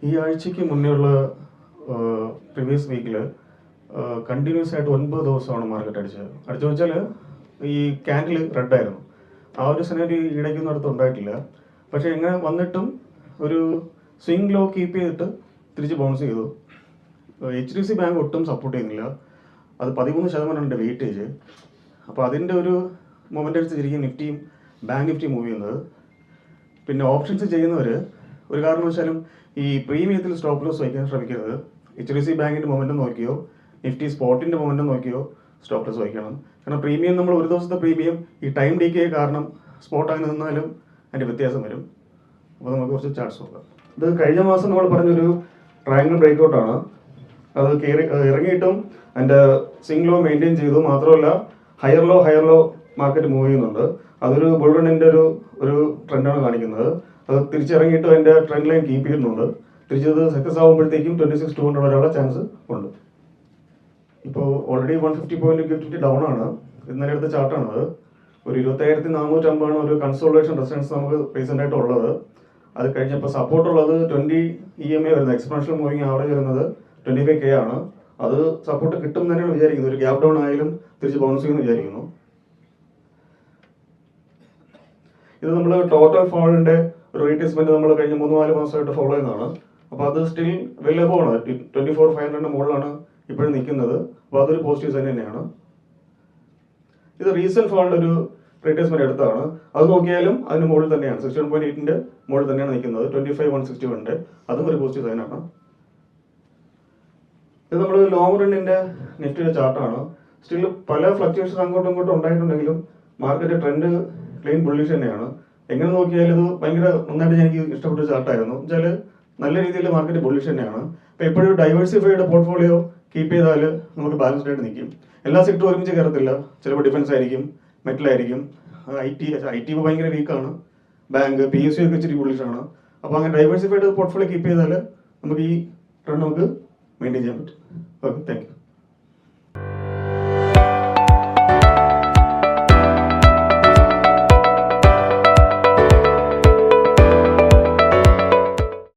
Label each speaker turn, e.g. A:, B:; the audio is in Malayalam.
A: ഈ ആഴ്ചയ്ക്ക് മുന്നേയുള്ള പ്രീവിയസ് വീക്കിൽ കണ്ടിന്യൂസ് ആയിട്ട് 9 ദിവസമാണ് മാർക്കറ്റ് അടിച്ചത് വെച്ചാൽ ഈ ക്യാൻഡിൽ റെഡായിരുന്നു. ആ ഒരു സിനാരി ഇടയ്ക്കൊന്നും അടുത്ത് ഉണ്ടായിട്ടില്ല. പക്ഷേ ഇങ്ങനെ വന്നിട്ടും ഒരു സ്വിംഗ് ലോ കീപ്പ് ചെയ്തിട്ട് തിരിച്ച് ബൗൺസ് ചെയ്തു. HDFC ബാങ്ക് ഒട്ടും സപ്പോർട്ട് ചെയ്യുന്നില്ല. അത് 13% വെയിറ്റേജ്. അപ്പോൾ അതിൻ്റെ ഒരു മൊമെൻ്റ് അനുസരിച്ചിരിക്കും നിഫ്റ്റിയും ബാങ്ക് നിഫ്റ്റി മൂവ് ചെയ്യുന്നത്. പിന്നെ ഓപ്ഷൻസ് ചെയ്യുന്നവർ ഒരു കാരണവശാലും ഈ പ്രീമിയത്തിൽ സ്റ്റോപ്പ് ലോസ് വയ്ക്കാൻ ശ്രമിക്കരുത്. HDFC ബാങ്കിൻ്റെ മൊമെൻറ്റം നോക്കിയോ നിഫ്റ്റി സ്പോട്ടിൻ്റെ മൊമെൻറ്റം നോക്കിയോ സ്റ്റോപ്പ് ലോസ് വയ്ക്കണം. കാരണം പ്രീമിയം നമ്മൾ ഒരു ദിവസത്തെ പ്രീമിയം ഈ ടൈം ഡീക്കേ കാരണം സ്പോട്ട് അങ്ങനെ നിന്നാലും അതിൻ്റെ വ്യത്യാസം വരും. അപ്പോൾ നമുക്ക് കുറച്ച് ചാർട്ട്സ് നോക്കാം. ഇത് കഴിഞ്ഞ മാസം നമ്മൾ പറഞ്ഞൊരു ട്രയാങ്കിൾ ബ്രേക്ക്ഔട്ടാണ്. അത് ഇറങ്ങിയിട്ടും അതിൻ്റെ സ്വിംഗ് ലോ മെയിൻറ്റെയിൻ ചെയ്തു. മാത്രമല്ല ഹയർ ലോ മാർക്കറ്റ് മൂവ് ചെയ്യുന്നുണ്ട്. അതൊരു ബുൾ റണ്ണിൻ്റെ ഒരു ട്രെൻഡാണ് കാണിക്കുന്നത്. അത് തിരിച്ചിറങ്ങിയിട്ട് അതിൻ്റെ ട്രെൻഡ് ലൈൻ കീപ്പ് ചെയ്യുന്നുണ്ട്. തിരിച്ചത് സക്സസ് ആകുമ്പോഴത്തേക്കും 26,200 വരെയുള്ള ചാൻസ് ഉണ്ട്. ഇപ്പോൾ ഓൾറെഡി 150 പോയിന്റ് ഗിഫ്റ്റ് ഡൗൺ ആണ്. ഇന്നലെ എടുത്ത ചാർട്ടാണത്. ഒരു 21,450 ഒരു കൺസോൾട്ടേഷൻ റെസിസ്റ്റൻസ് നമുക്ക് റീസെൻ്റ് ആയിട്ട് ഉള്ളത്. അത് കഴിഞ്ഞപ്പോൾ സപ്പോർട്ട് ഉള്ളത് 20 EMA വരുന്നത്. എക്സ്പോണൻഷ്യൽ മൂവിങ് ആവറേജ് വരുന്നത് 25K ആണ്. അത് സപ്പോർട്ട് കിട്ടും തന്നെയാണ് വിചാരിക്കുന്നത്. ഒരു ഗ്യാപ് ഡൗൺ ആയാലും തിരിച്ച് ബൗൺസ് ചെയ്യുമെന്ന് വിചാരിക്കുന്നു. ഇത് നമ്മൾ ടോട്ടൽ ഫോളിൻ്റെ ഒരു റീറ്റേസ്മെന്റ് നമ്മൾ കഴിഞ്ഞ 3-4 മാസമായിട്ട് ഫോളോ ചെയ്യുന്നതാണ്. അപ്പോൾ അത് സ്റ്റിൽ വെൽ എബോവ് ആണ്. 24,500 മുകളിലാണ് ഇപ്പോഴും നിൽക്കുന്നത്. അപ്പോൾ അതൊരു പോസിറ്റീവ് സൈൻ തന്നെയാണ്. ഇത് റീസെന്റ് ഫോളിൻ്റെ ഒരു റീറ്റേസ്മെന്റ് എടുത്താണ്. അത് നോക്കിയാലും അതിന് മുകളിൽ തന്നെയാണ്. 61.8ന്റെ മുകളിൽ തന്നെയാണ് നിൽക്കുന്നത്. 25,161. അതും ഒരു പോസിറ്റീവ് സൈനാണ്. ഇത് നമ്മൾ ലോങ് റണ്ണിന്റെ നിഫ്റ്റിയുടെ ചാർട്ടാണ്. സ്റ്റിൽ പല ഫ്ലക്ച്വേഷൻസ് അങ്ങോട്ടും ഇങ്ങോട്ടും ഉണ്ടായിട്ടുണ്ടെങ്കിലും മാർക്കറ്റ് ട്രെൻഡ് ക്ലീൻ ബുള്ളിഷ് തന്നെയാണ്. എങ്ങനെ നോക്കിയാലും ഇത് ഭയങ്കര നന്നായിട്ട് എനിക്ക് ഇഷ്ടപ്പെട്ട ചാർട്ടായിരുന്നു. വെച്ചാൽ നല്ല രീതിയിൽ മാർക്കറ്റ് ബുള്ളിഷ് തന്നെയാണ്. അപ്പോൾ എപ്പോഴും ഡൈവേഴ്സിഫൈഡ് പോർട്ട്ഫോളിയോ കീപ്പ് ചെയ്താൽ നമുക്ക് ബാലൻസ്ഡ് ആയിട്ട് നിൽക്കും. എല്ലാ സെക്ടറും ഒരുമിച്ച് കയറത്തില്ല. ചിലപ്പോൾ ഡിഫൻസ് ആയിരിക്കും, മെറ്റലായിരിക്കും, IT ഭയങ്കര വീക്കാണ്, ബാങ്ക് PSU ഒക്കെ ഇച്ചിരി ബുള്ളിഷാണ്. അപ്പോൾ അങ്ങനെ ഡൈവേഴ്സിഫൈഡ് പോർട്ട്ഫോളിയോ കീപ്പ് ചെയ്താൽ നമുക്ക് ഈ ട്രെൻഡ് നമുക്ക് മെയിൻറ്റെയിൻ ചെയ്യാൻ പറ്റും. Okay, thank you.